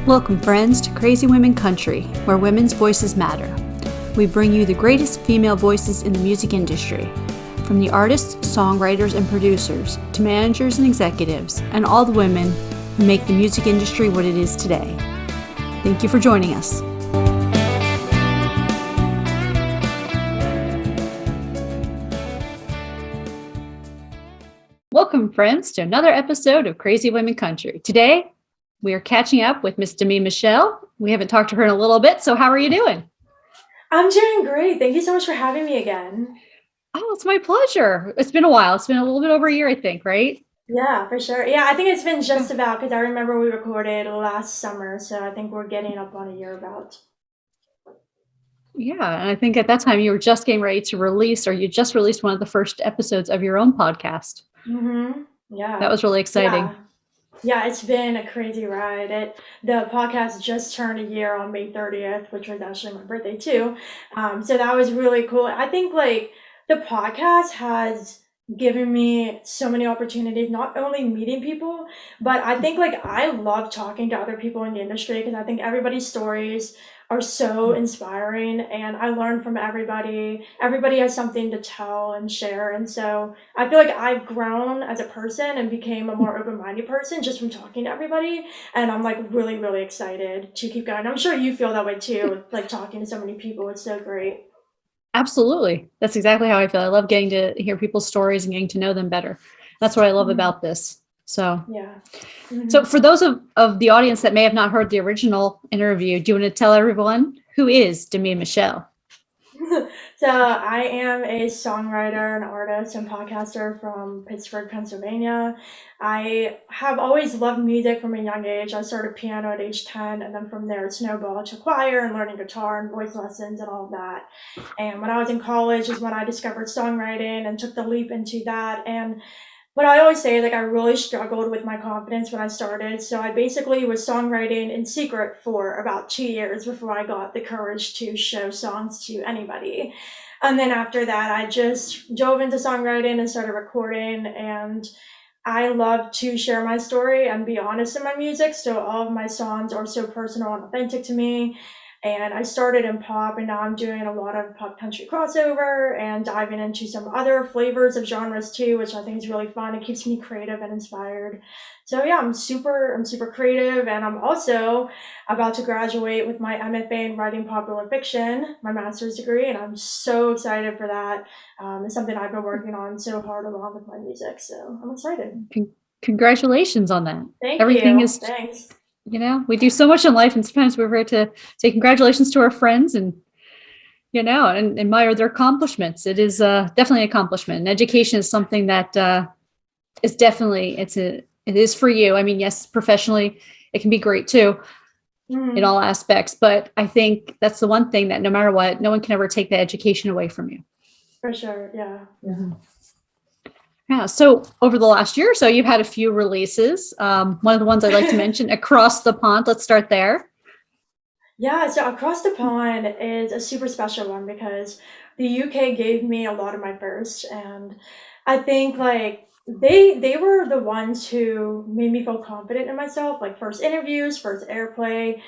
Welcome, friends, to Crazy Women Country, where women's voices matter. We bring you the greatest female voices in the music industry, from the artists, songwriters, and producers, to managers and executives, and all the women who make the music industry what it is today. Thank you for joining us. Welcome, friends, to another episode of Crazy Women Country. Today, we are catching up with Miss Demi Michelle. We haven't talked to her in a little bit, so how are you doing? I'm doing great. Thank you so much for having me again. Oh, it's my pleasure. It's been a while. It's been a little bit over a year, I think, right? Yeah, for sure. Yeah, I think it's been just about because I remember we recorded last summer, so I think we're getting up on a year about. Yeah, and I think at that time you were just getting ready to release, or you just released one of the first episodes of your own podcast. That Yeah. was really exciting. Yeah. Yeah, it's been a crazy ride. The podcast just turned a year on May 30th, which was actually my birthday too. So that was really cool. I think like the podcast has given me so many opportunities, not only meeting people, but I think like I love talking to other people in the industry because I think everybody's stories are so inspiring and I learn from everybody. Everybody has something to tell and share. And so I feel like I've grown as a person and became a more open-minded person just from talking to everybody. And I'm like really, really excited to keep going. I'm sure you feel that way too, like talking to so many people. It's so great. Absolutely. That's exactly how I feel. I love getting to hear people's stories and getting to know them better. That's what I love Mhm. about this. So, Yeah. so Mhm. for those of the audience that may have not heard the original interview, do you want to tell everyone who is Demi Michelle? So I am a songwriter, an artist, and podcaster from Pittsburgh, Pennsylvania. I have always loved music from a young age. I started piano at age 10, and then from there it snowballed to choir and learning guitar and voice lessons and all of that. And when I was in college is when I discovered songwriting and took the leap into that. And but I always say, like, I really struggled with my confidence when I started. So I basically was songwriting in secret for about 2 years before I got the courage to show songs to anybody. And then after that, I just dove into songwriting and started recording. And I love to share my story and be honest in my music. So all of my songs are so personal and authentic to me. And I started in pop, and now I'm doing a lot of pop country crossover and diving into some other flavors of genres too, which I think is really fun. It keeps me creative and inspired. So yeah, I'm super creative, and I'm also about to graduate with my MFA in writing popular fiction, my master's degree, and I'm so excited for that. It's something I've been working on so hard along with my music, so I'm excited. Congratulations on that. Thank Everything you. is, Thanks. we do so much in life, and sometimes we're here to say congratulations to our friends and and admire their accomplishments. It is definitely an accomplishment. And education is something that is definitely it is for you. I mean, yes, professionally, it can be great too in Mhm. all aspects. But I think that's the one thing that no matter what, no one can ever take the education away from you. For sure. Yeah. Yeah. Mhm. Yeah. So over the last year or so, you've had a few releases. One of the ones I'd like to mention, Across the Pond. Let's start there. Yeah, so Across the Pond is a super special one because the UK gave me a lot of my first, and I think like they were the ones who made me feel confident in myself, like first interviews, first airplay,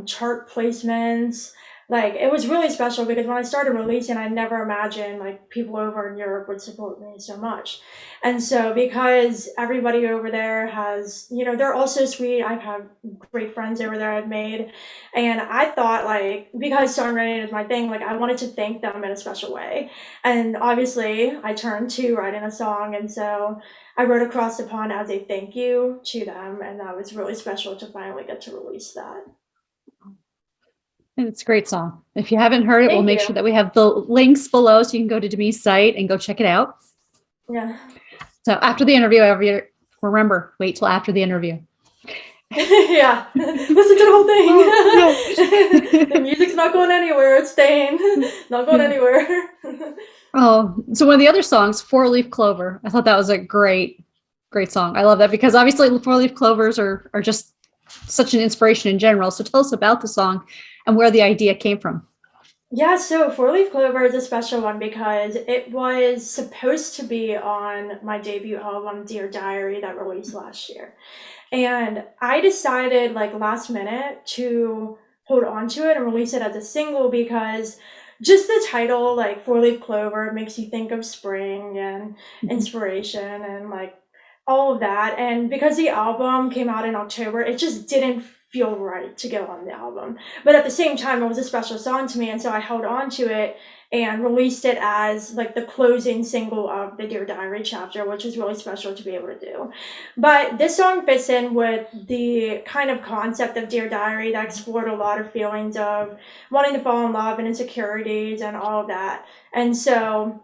chart placements. Like it was really special because when I started releasing, I never imagined like people over in Europe would support me so much. And so because everybody over there has, they're also sweet. I've had great friends over there I've made, and I thought, like, because songwriting is my thing, like, I wanted to thank them in a special way. And obviously, I turned to writing a song. And so I wrote Across the Pond as a thank you to them. And that was really special to finally get to release that. And it's a great song. If you haven't heard it, we'll Thank make sure you. that we have the links below so you can go to Demi's site and go check it out. Yeah. So after the interview, remember, wait till after the interview. Yeah. Listen to the whole Oh, thing. The music's not going anywhere. It's staying. Not going no. anywhere. Oh, so one of the other songs, Four Leaf Clover. I thought that was a great song. I love that because obviously Four Leaf Clovers are just such an inspiration in general. So tell us about the song and where the idea came from. Yeah, so Four Leaf Clover is a special one because it was supposed to be on my debut album, Dear Diary, that released last year. And I decided like last minute to hold on to it and release it as a single because just the title, like Four Leaf Clover, makes you think of spring and Mhm. inspiration and like all of that. And because the album came out in October, it just didn't feel right to go on the album. But at the same time, it was a special song to me. And so I held on to it and released it as like the closing single of the Dear Diary chapter, which is really special to be able to do. But this song fits in with the kind of concept of Dear Diary that explored a lot of feelings of wanting to fall in love and insecurities and all of that. And so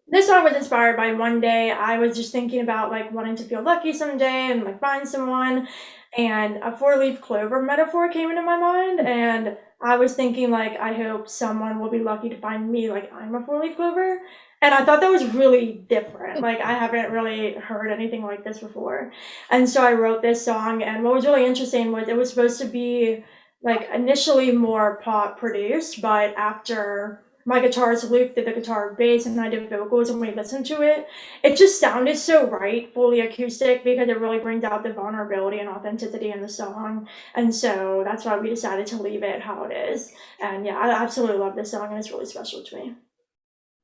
this song was inspired by one day I was just thinking about like wanting to feel lucky someday and like find someone, and a four leaf clover metaphor came into my mind, and I was thinking like I hope someone will be lucky to find me like I'm a four leaf clover. And I thought that was really different. Like I haven't really heard anything like this before. And so I wrote this song, and what was really interesting was it was supposed to be like initially more pop produced, but after my guitarist looped did the guitar bass and I did vocals and we listened to it, it just sounded so right, fully acoustic, because it really brings out the vulnerability and authenticity in the song. And so that's why we decided to leave it how it is. And yeah, I absolutely love this song and it's really special to me.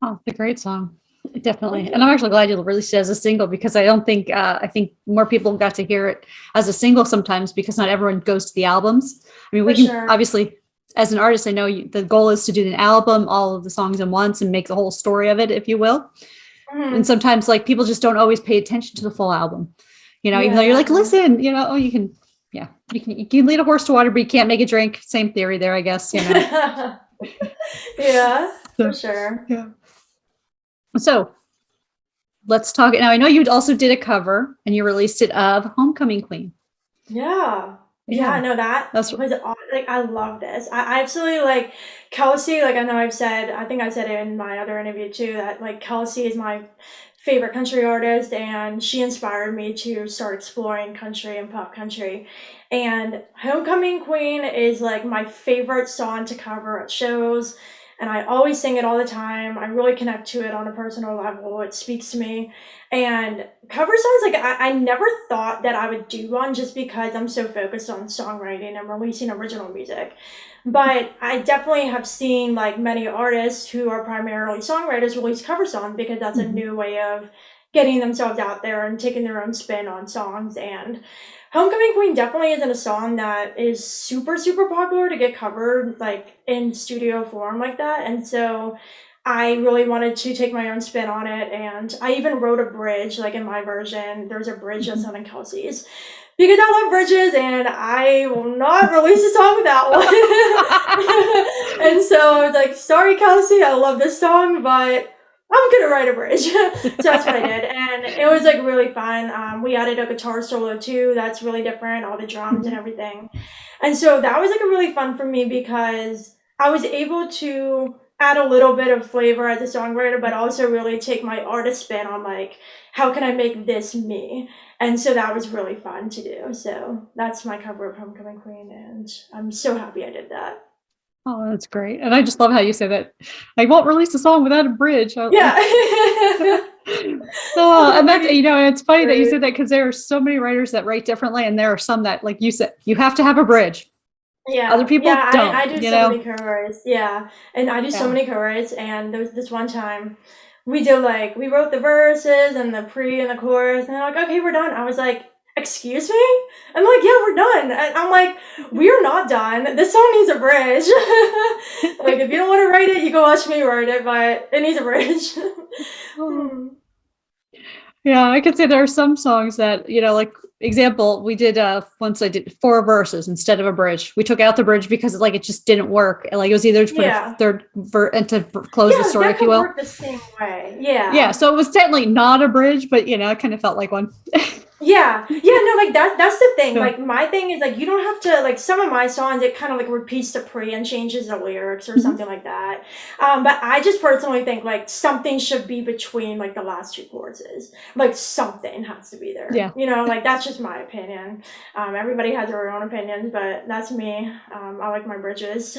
Oh, it's a great song. Definitely. Thank And I'm you. actually glad you released it as a single because I don't think, I think more people got to hear it as a single sometimes because not everyone goes to the albums. I mean, we For can sure. obviously, as an artist, I know the goal is to do an album, all of the songs in once and make the whole story of it, if you will. And Hmm. sometimes like people just don't always pay attention to the full album, even Yeah, though you're like, exactly. listen, oh, yeah, you can lead a horse to water, but you can't make it drink. Same theory there, I guess. Yeah, for So, sure. yeah. So let's talk. Now, I know you also did a cover and you released it of Homecoming Queen. Yeah. Yeah, Yeah, no, that that's was like I love this. I absolutely like Kelsey, like I know I've said, I think I said it in my other interview too, that like Kelsey is my favorite country artist and she inspired me to start exploring country and pop country. And Homecoming Queen is like my favorite song to cover at shows. And I always sing it all the time. I really connect to it on a personal level. It speaks to me. And cover songs, like I never thought that I would do one just because I'm so focused on songwriting and releasing original music. But I definitely have seen like many artists who are primarily songwriters release cover songs because that's a mhm. new way of getting themselves out there and taking their own spin on songs. And Homecoming Queen definitely isn't a song that is super, super popular to get covered like in studio form like that. And so I really wanted to take my own spin on it, and I even wrote a bridge, like in my version. There's a bridge that's Mhm. not in Kelsey's because I love bridges, and I will not release a song without one. And so I was like, "Sorry, Kelsey, I love this song, but I'm gonna write a bridge." So that's what I did, and it was like really fun. We added a guitar solo too. That's really different, all the drums and Mhm. everything. And so that was like a really fun for me because I was able to add a little bit of flavor as a songwriter, but also really take my artist spin on like, how can I make this me? And so that was really fun to do. So that's my cover of Homecoming Queen, and I'm so happy I did that. Oh, that's great. And I just love how you say that. I won't release a song without a bridge. Yeah. Oh, and that's, Maybe it's funny that you great. said that because there are so many writers that write differently. And there are some that, like you said, you have to have a bridge. Other Yeah, yeah, people I don't, do so many covers. Yeah, and I do so Yeah. many covers. And there was this one time we did like we wrote the verses and the pre and the chorus, and they're like, "Okay, we're done." I was like, "Excuse me?" I'm like, "Yeah, we're done." And I'm like, "We're not done. This song needs a bridge." Like, if you don't want to write it, you go watch me write it, but it needs a bridge. Oh. Hmm. Yeah, I could say there are some songs that, like example, we did once I did four verses instead of a bridge. We took out the bridge because it just didn't work. And like it was either to put a Yeah, third and to close the yeah, story, that if you could will. work the same way. Yeah, Yeah. so it was technically not a bridge, but it kind of felt like one. Yeah, yeah, no, like that's the thing. Yeah. Like my thing is like you don't have to like some of my songs it kind of like repeats the pre and changes the lyrics or Mhm. something like that. But I just personally think like something should be between like the last two choruses. Like something has to be there. Yeah. Like that's just my opinion. Everybody has their own opinions, but that's me. I like my bridges.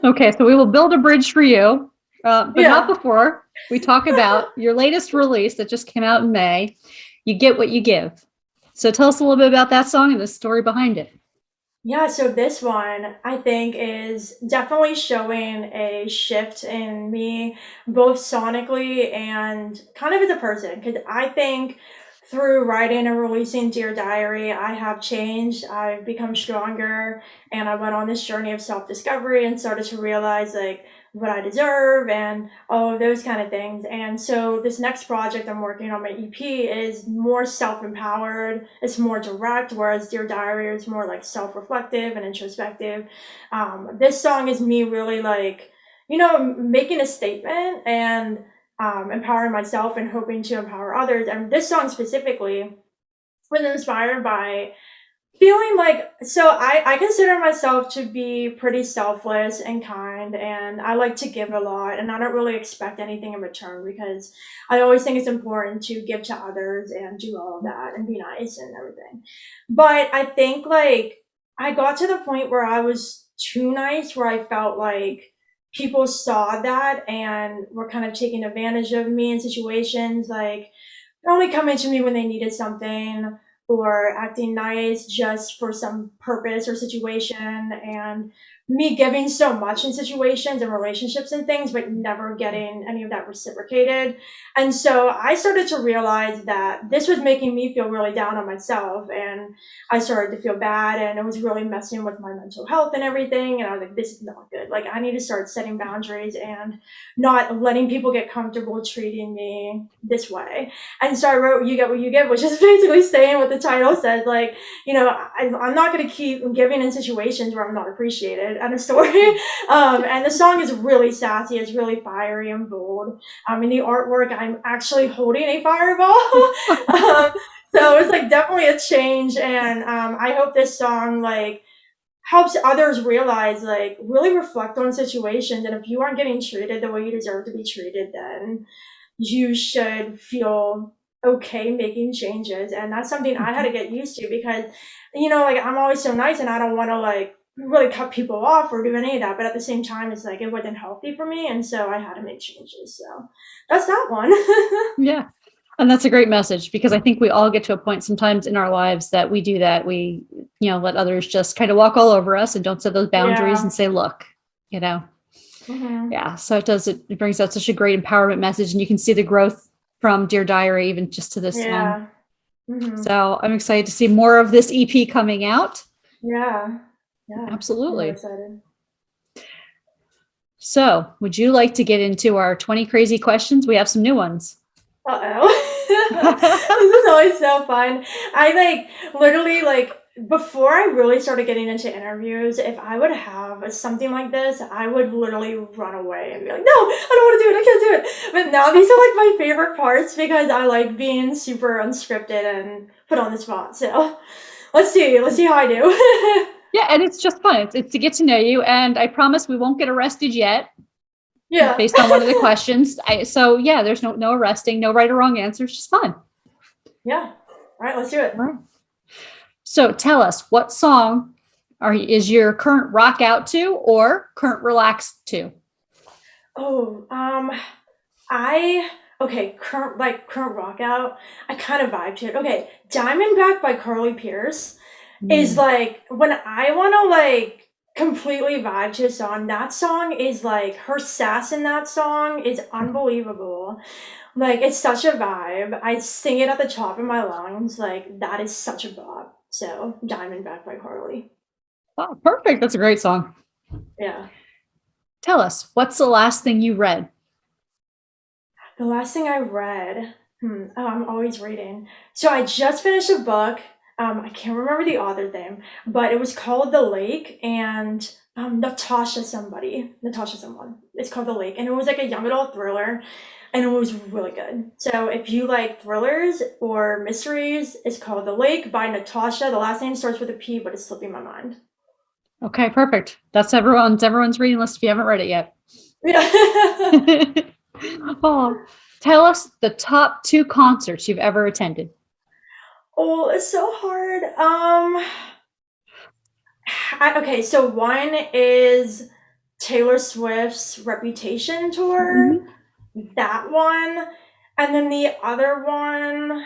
Okay, so we will build a bridge for you, but not Yeah. before we talk about your latest release that just came out in May. You Get What You Give. So tell us a little bit about that song and the story behind it. Yeah, so this one I think is definitely showing a shift in me, both sonically and kind of as a person. Because I think through writing and releasing Dear Diary, I have changed, I've become stronger, and I went on this journey of self discovery and started to realize like what I deserve and all of those kind of things. And so this next project I'm working on, my EP, is more self-empowered. It's more direct, whereas Dear Diary is more like self-reflective and introspective. This song is me really like, making a statement and empowering myself and hoping to empower others. And this song specifically was inspired by feeling like, so I consider myself to be pretty selfless and kind, and I like to give a lot, and I don't really expect anything in return because I always think it's important to give to others and do all of that and be nice and everything. But I think like I got to the point where I was too nice, where I felt like people saw that and were kind of taking advantage of me in situations like only coming to me when they needed something or acting nice just for some purpose or situation, and me giving so much in situations and relationships and things but never getting any of that reciprocated. And so I started to realize that this was making me feel really down on myself, and I started to feel bad, and it was really messing with my mental health and everything, and I was like, this is not good. Like I need to start setting boundaries and not letting people get comfortable treating me this way. And so I wrote You Get What You Give, which is basically saying what the title says. Like, I'm not going to keep giving in situations where I'm not appreciated. And a story. And the song is really sassy. It's really fiery and bold. In the artwork, I'm actually holding a fireball. So it's like definitely a change. And I hope this song, like, helps others realize, like, really reflect on situations. And if you aren't getting treated the way you deserve to be treated, then you should feel okay making changes. And that's something I had to get used to because, like I'm always so nice and I don't want to like really cut people off or do any of that. But at the same time, it's like it wasn't healthy for me. And so I had to make changes. So that's that one. Yeah. And that's a great message because I think we all get to a point sometimes in our lives that we do that. We, let others just kind of walk all over us and don't set those boundaries Yeah. and say, look, you know, Hmm. yeah. So it brings out such a great empowerment message. And you can see the growth from Dear Diary, even just to this song. Yeah. Hmm. So I'm excited to see more of this EP coming out. Yeah. Yeah. I'm really Absolutely. excited. So would you like to get into our 20 crazy questions? We have some new ones. This is always so fun. I like literally like before I really started getting into interviews, if I would have something like this, I would literally run away and be like, no, I don't want to do it. I can't do it. But now these are like my favorite parts because I like being super unscripted and put on the spot. So let's see. Let's see how I do. Yeah, and it's just fun. It's to get to know you. And I promise we won't get arrested yet Yeah. based on one of the questions. So yeah, there's no arresting, no right or wrong answers, just fun. Yeah. All right, let's do it. All right. So tell us, what song is your current rock out to or current relax to? Oh, I okay, current rock out. I kind of vibe to it. Okay, Diamondback by Carly Pierce is Mm. like when I want to like completely vibe to a song. That song is like her sass in that song is unbelievable. Like it's such a vibe. I sing it at the top of my lungs. Like that is such a bop. So Diamondback by Carly. Oh, perfect. That's a great song. Yeah. Tell us, what's the last thing you read? The last thing I read, oh, I'm always reading. So I just finished a book. I can't remember the author name, but it was called The Lake, and Natasha someone. It's called The Lake, and it was like a young adult thriller, and it was really good. So if you like thrillers or mysteries, it's called The Lake by Natasha. The last name starts with a P, but it's slipping my mind. Okay, perfect. That's everyone's reading list if you haven't read it yet. Yeah. Oh, tell us the top 2 concerts you've ever attended. Oh, it's so hard. Okay, so one is Taylor Swift's Reputation tour, Mhm. that one, and then the other one,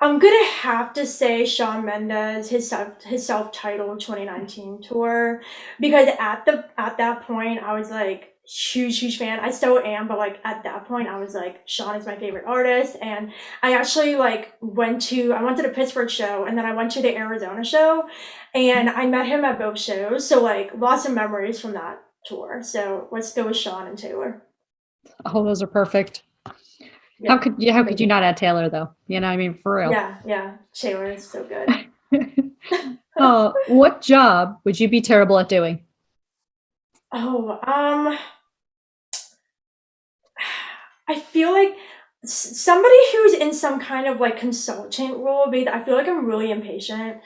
I'm gonna have to say Shawn Mendes, his self-titled 2019 tour, because at that point I was like huge fan. I still am, but like at that point I was like Shawn is my favorite artist, and I actually like I went to the Pittsburgh show and then I went to the Arizona show, and I met him at both shows. So like lots of memories from that tour. So let's go with Shawn and Taylor. Oh, those are perfect. Yeah, How could you amazing. not add Taylor though? You know, I mean, for real. Yeah. Taylor is so good. What job would you be terrible at doing? Oh, I feel like somebody who's in some kind of like consultant role, because I feel like I'm really impatient,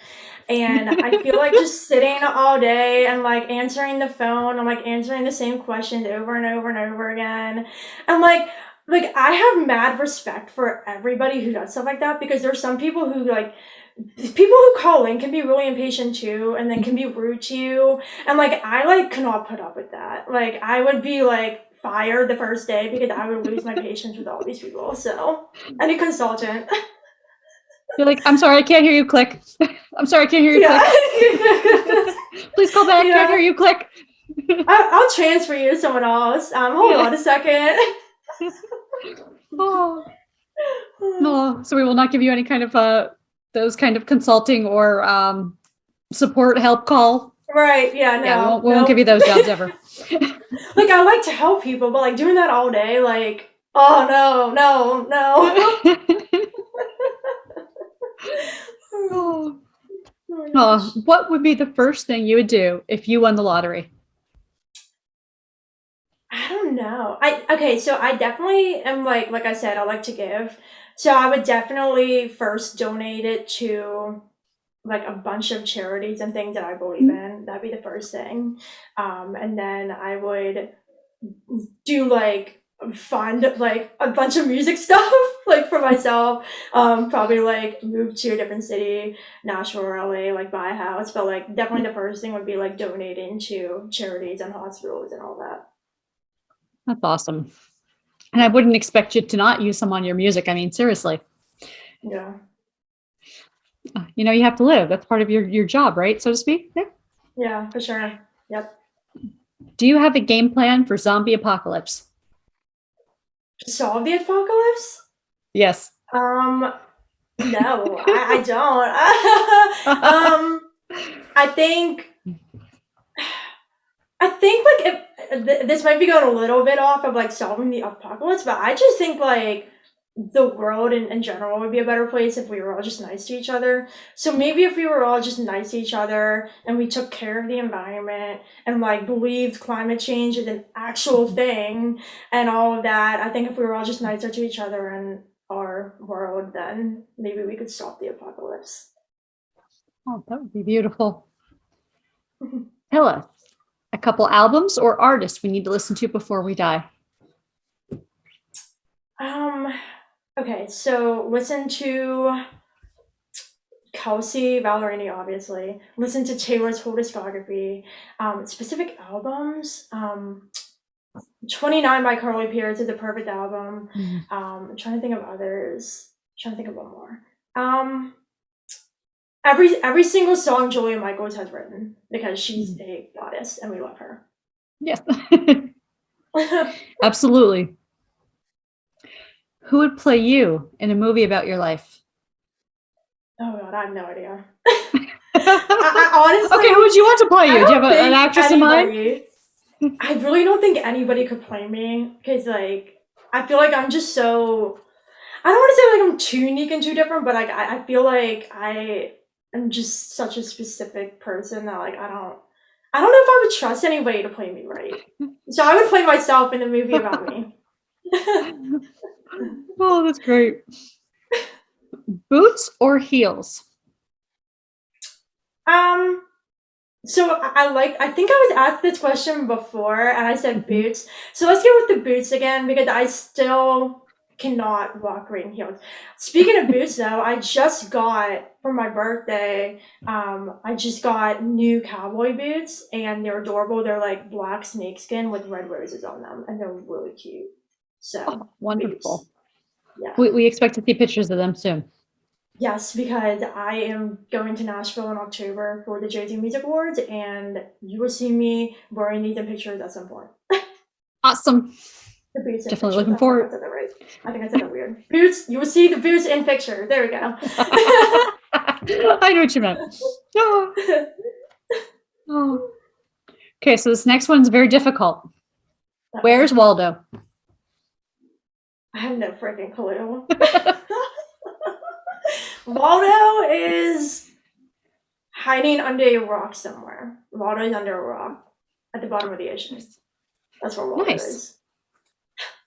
and I feel like just sitting all day and like answering the phone and like answering the same questions over and over and over again. And like I have mad respect for everybody who does stuff like that, because there's some people who like people who call in can be really impatient too and then can be rude to you, and like I like cannot put up with that. Like I would be like fired the first day because I would lose my patience with all these people. So any consultant. You're like, I'm sorry, I can't hear you. Click. I'm sorry, I can't hear you. Yeah. Click. Please call back. Can't hear Yeah. you. Click. I'll transfer you to someone else. Hold Yeah. on a second. Oh, no. So we will not give you any kind of those kind of consulting or support help call. Right. Yeah. Yeah, No. we won't give you Nope. those jobs ever. Like I like to help people, but like doing that all day, like, oh no. Oh. Oh my Oh, gosh. what would be the first thing you would do if you won the lottery? I don't know. I okay, so I definitely am like I said, I like to give. So I would definitely first donate it to like a bunch of charities and things that I believe in. That'd be the first thing. And then I would do like fund like a bunch of music stuff like for myself. Probably like move to a different city, Nashville or LA, like buy a house. But like definitely the first thing would be like donating to charities and hospitals and all that. That's awesome. And I Yeah. wouldn't expect you to not use some on your music. I mean, seriously, Yeah. you know, you have to live. That's part of your job, right? So to speak. Yeah. Yeah, for sure. Yep. Do you have a game plan for zombie apocalypse? Solve the apocalypse? Yes. Um, no, I don't. I think like if this might be going a little bit off of like solving the apocalypse, but I just think like the world in general would be a better place if we were all just nice to each other. So maybe if we were all just nice to each other and we took care of the environment and like believed climate change is an actual thing and all of that, I think if we were all just nicer to each other in our world, then maybe we could stop the apocalypse. Oh, that would be beautiful. Tell us a couple albums or artists we need to listen to before we die. um, okay, so listen to Kelsey Ballerini, obviously. Listen to Taylor's whole discography. Specific albums. 29 by Carly Pierce is a perfect album. Mm. I'm trying to think of others. I'm trying to think of one more. Um, every single song Julia Michaels has written, because she's a goddess and we love her. Yes. Oh Absolutely. Who would play you in a movie about your life? god, I have no idea. I Okay, who honestly, would you want to play I you? Do you have don't an think actress in mind? anybody. I really don't think anybody could play me, because like I feel like I'm just so. I don't want to say like I'm too unique and too different, but like I feel like I am just such a specific person that like I don't know if I would trust anybody to play me right. So I would play myself in a movie about me. Oh, that's great. Boots or heels? um. So I think I was asked this question before and I said Mhm. boots. So let's go with the boots again, because I still cannot walk great in heels. Speaking of boots, though, I just got for my birthday. I just got new cowboy boots, and they're adorable. They're like black snakeskin with red roses on them, and they're really cute. So Wonderful. boots, yeah. We expect to see pictures of them soon. Yes, because I am going to Nashville in October for the Jay-Z Music Awards, and you will see me wearing these in pictures at some point. Awesome. The boots in Definitely pictures. looking forward. I said that right. I think I said that weird. Boots. You will see the boots in picture. There we go. I know what you meant. Oh. Oh. Okay, so this next one's very difficult. Where's Waldo? I have no freaking clue. Waldo is hiding under a rock somewhere. Waldo is under a rock at the bottom of the ocean. That's where Waldo is.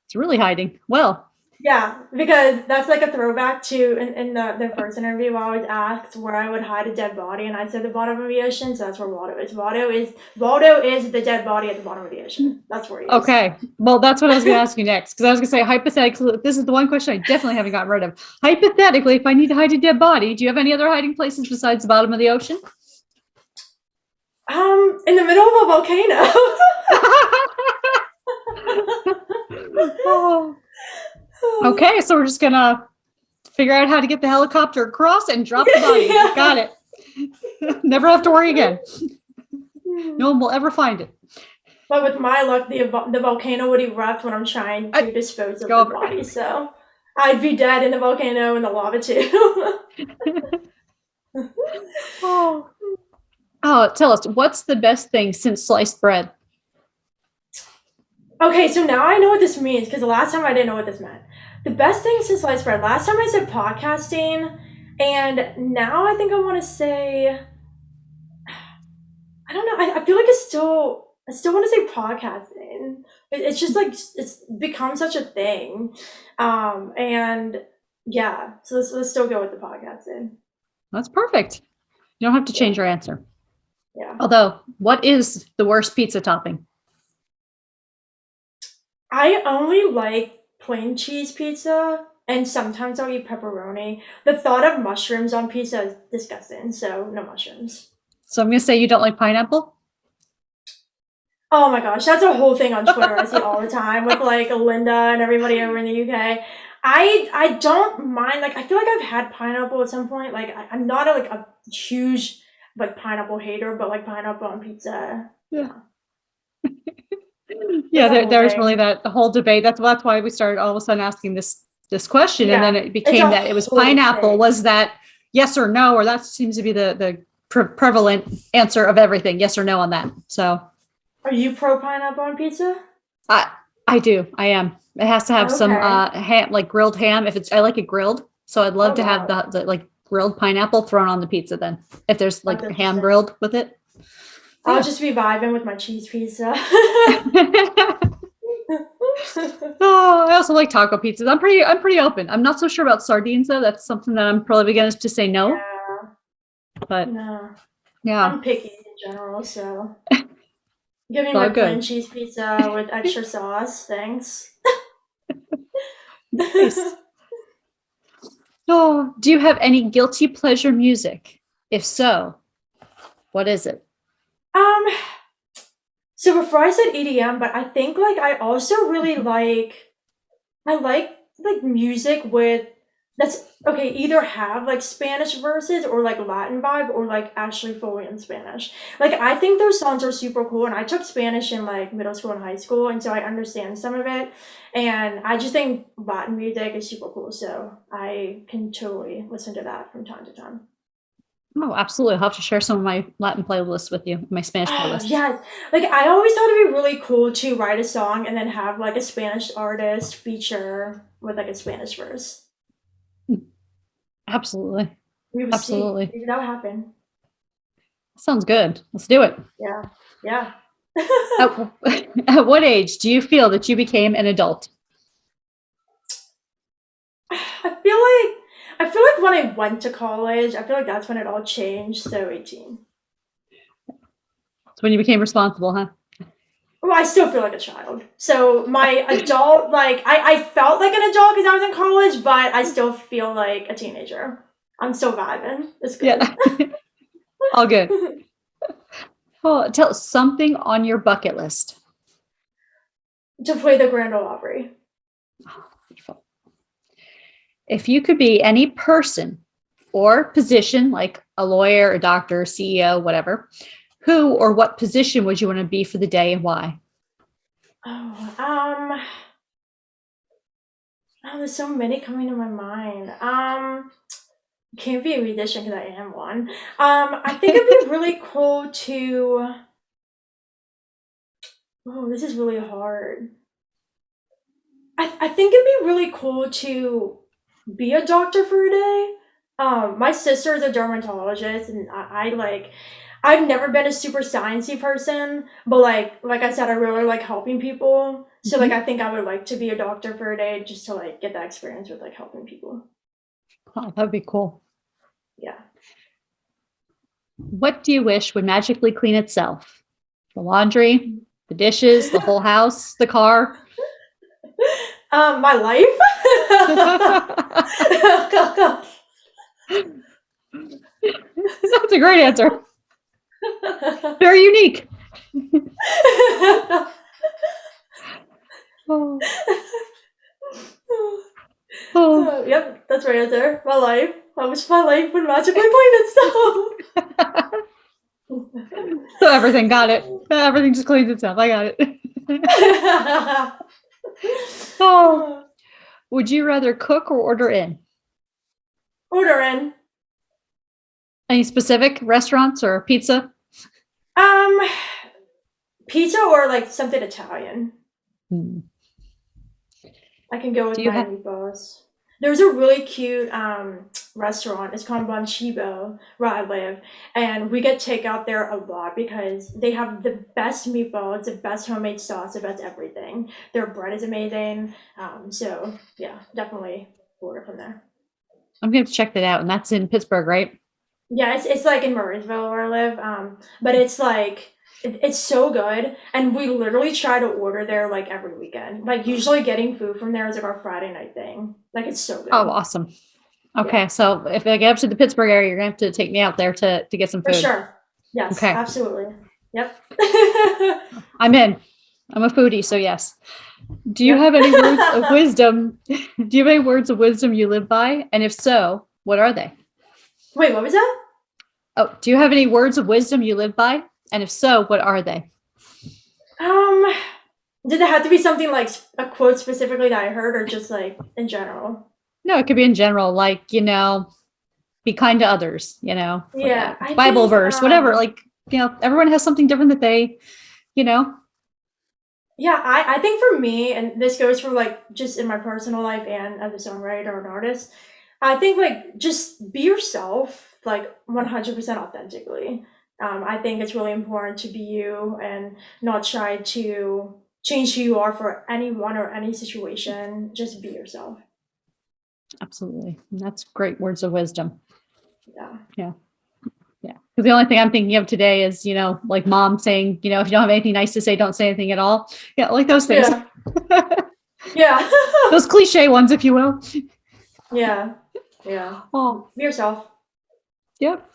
It's really hiding. Well. Yeah, because that's like a throwback to in the first interview I was asked where I would hide a dead body, and I said the bottom of the ocean, so that's where Waldo is. Waldo is the dead body at the bottom of the ocean. That's where he is. Okay. Well, that's what I was going to ask you next, because I was going to say, hypothetically, this is the one question I definitely haven't gotten rid of. Hypothetically, if I need to hide a dead body, do you have any other hiding places besides the bottom of the ocean? In the middle of a volcano. Oh. Okay, so we're just gonna figure out how to get the helicopter across and drop the body. Yeah. Got it. Never have to worry again. No one will ever find it. But with my luck, the volcano would erupt when I'm trying to dispose of the body. So I'd be dead in the volcano and the lava too. Oh, tell us, what's the best thing since sliced bread? Okay, so now I know what this means, because the last time I didn't know what this meant. The best thing since sliced bread. Last time I said podcasting, and now I think I want to say, I don't know. I feel like I still want to say podcasting. It's just like it's become such a thing, and yeah. So let's still go with the podcasting. That's perfect. You don't have to change your answer. Yeah. Although, what is the worst pizza topping? I only like plain cheese pizza, and sometimes I'll eat pepperoni. The thought of mushrooms on pizza is disgusting, so no mushrooms. So I'm going to say you don't like pineapple? Oh my gosh, that's a whole thing on Twitter I see all the time with like Linda and everybody over in the UK. I don't mind, like I feel like I've had pineapple at some point. Like I'm not a huge like pineapple hater, but like pineapple on pizza. Yeah. Yeah, there's really the whole debate. That's why we started all of a sudden asking this question, and then it became that it was pineapple. Thing. Was that yes or no, or that seems to be the prevalent answer of everything, yes or no on that. So, are you pro pineapple on pizza? I do. I am. It has to have some ham, like grilled ham. I like it grilled, so I'd love to have the like grilled pineapple thrown on the pizza. Then, if there's like ham grilled with it. I'll just be vibing with my cheese pizza. Oh, I also like taco pizzas. I'm pretty open. I'm not so sure about sardines though. That's something that I'm probably going to say no. Yeah. But no. Yeah. I'm picky in general, so give me my plain cheese pizza with extra sauce, thanks. Nice. Oh, do you have any guilty pleasure music? If so, what is it? So before I said EDM, but I think like I also really like music with that's okay, either have like Spanish verses or like Latin vibe or like actually fully in Spanish. Like I think those songs are super cool, and I took Spanish in like middle school and high school, and so I understand some of it, and I just think Latin music is super cool, so I can totally listen to that from time to time. Oh, absolutely. I'll have to share some of my Latin playlists with you, my Spanish playlist. Yeah. Like, I always thought it'd be really cool to write a song and then have, like, a Spanish artist feature with, like, a Spanish verse. Absolutely. We will see. Maybe that'll happen. Sounds good. Let's do it. Yeah. Yeah. At what age do you feel that you became an adult? I feel like when I went to college, I feel like that's when it all changed. So 18. That's when you became responsible, huh? Well, I still feel like a child. So my adult, like I felt like an adult because I was in college, but I still feel like a teenager. I'm still vibing. It's good. Yeah, all good. Oh, tell something on your bucket list. To play the Grand Ole Opry. Wonderful. If you could be any person or position, like a lawyer, a doctor, CEO, whatever, who or what position would you want to be for the day and why? Oh, oh, there's so many coming to my mind. Can't be a musician because I am one. I think it'd be really cool to. Oh, this is really hard. I think it'd be really cool to be a doctor for a day. My sister is a dermatologist, and I like. I've never been a super sciencey person, but like I said, I really like helping people. So like Mhm. I think I would like to be a doctor for a day just to like get that experience with like helping people. Oh, that'd be cool. Yeah. What do you wish would magically clean itself? The laundry, the dishes, the whole house, the car. My life. That's a great answer. Very unique. Oh, oh. Yep, that's my answer. My life. I wish my life would magically clean So everything got it. Everything just cleans itself. I got it. Oh, itself. would you rather cook or order in? Order in. Any specific restaurants or pizza? Um, Pizza or like something Italian. Hmm. I can go Do with you my have? meatballs. There's a really cute restaurant. It's called Bon Chibo where I live, and we get takeout there a lot because they have the best meatballs, the best homemade sauce, the best everything. Their bread is amazing. So yeah, definitely order from there. I'm going to check that out. And that's in Pittsburgh, right? Yeah, it's like in Murraysville where I live. But it's like it's so good, and we literally try to order there like every weekend. Like usually getting food from there is like our Friday night thing. Like it's so Oh, good. awesome. Yeah, Okay. So if I get up to the Pittsburgh area, you're going to have to take me out there to get some for food. sure. Yes, Okay. absolutely. Yep. I'm in. I'm a foodie. So, yes. Do you Yep. have any words of wisdom? Do you have any words of wisdom you live by? And if so, what are they? Wait, what was that? Oh, do you have any words of wisdom you live by? And if so, what are they? Um, did it have to be something like a quote specifically that I heard, or just like in general? No, it could be in general, like, be kind to others, like a Yeah, I Bible think verse, whatever. Like, everyone has something different that they, you know, yeah, I think for me, and this goes for like just in my personal life and as a songwriter or an artist, I think like just be yourself, like 100% authentically. I think it's really important to be you and not try to change who you are for anyone or any situation. Just be yourself. absolutely. And that's great words of wisdom. Yeah. Yeah. Yeah. Because the only thing I'm thinking of today is, like mom saying, if you don't have anything nice to say, don't say anything at all. Yeah. Like those things, Yeah. Yeah. those cliche ones, if you will. Yeah. Yeah. Oh, Be yourself. yep.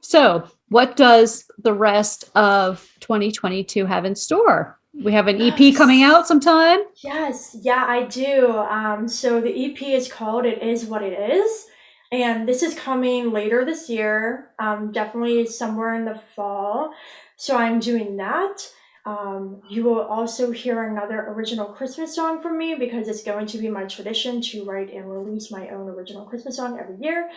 So, what does the rest of 2022 have in store? We have an EP coming out sometime. Yes, yeah, I do. So the EP is called It Is What It Is, and this is coming later this year, definitely somewhere in the fall. So I'm doing that. You will also hear another original Christmas song from me because it's going to be my tradition to write and release my own original Christmas song every year.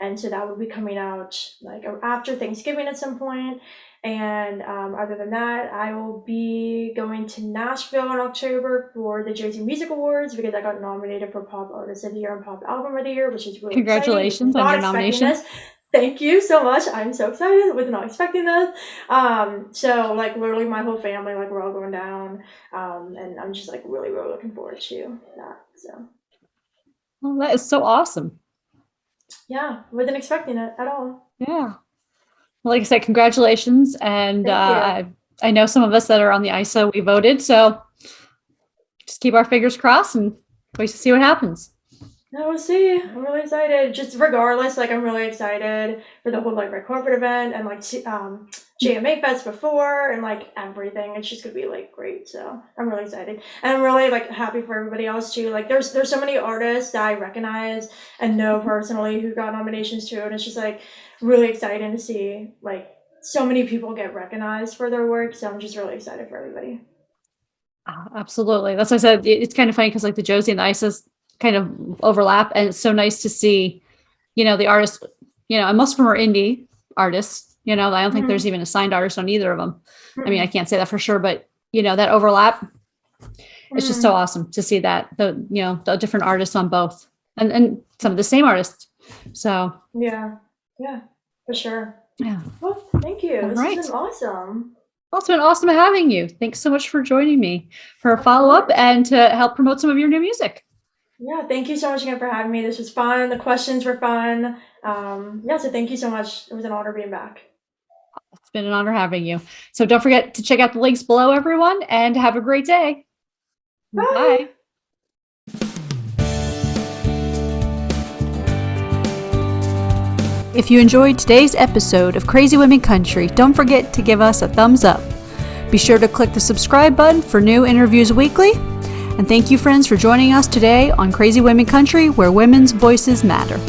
And so that will be coming out like after Thanksgiving at some point. And other than that, I will be going to Nashville in October for the Jersey Music Awards because I got nominated for Pop Artist of the Year and Pop Album of the Year, which is really exciting. Was Congratulations on not your expecting nomination. this. Thank you so much. I'm so excited. Was not expecting this. So like literally my whole family, like we're all going down. And I'm just like really, really looking forward to that. So Well, that is so awesome. yeah, wasn't expecting it at all. Yeah. Like I said, congratulations. And Thank you. I know some of us that are on the ISO, we voted. So just keep our fingers crossed and wait to see what happens. Yeah, we'll see. I'm really excited. Just regardless, like I'm really excited for the whole like Red Carpet event and like GMA Fest before and like everything. It's just gonna be like great. So I'm really excited, and I'm really like happy for everybody else too. Like there's so many artists that I recognize and know personally who got nominations too, and it's just like really exciting to see like so many people get recognized for their work. So I'm just really excited for everybody. Absolutely. That's what I said. It's kind of funny because like the Josie and the Isis kind of overlap, and it's so nice to see, the artists, and most of them are indie artists. I don't think there's even a signed artist on either of them. I mean, I can't say that for sure, but that overlap, it's just so awesome to see that the different artists on both and some of the same artists. So Yeah, for sure. yeah. Well, thank you. This has been awesome. Well, it's been awesome having you. Thanks so much for joining me for a follow-up and to help promote some of your new music. Yeah, thank you so much again for having me. This was fun. The questions were fun. So thank you so much. It was an honor being back. It's been an honor having you. So don't forget to check out the links below, everyone, and have a great day. Bye. If you enjoyed today's episode of Crazy Women Country, don't forget to give us a thumbs up. Be sure to click the subscribe button for new interviews weekly. And thank you, friends, for joining us today on Crazy Women Country, where women's voices matter.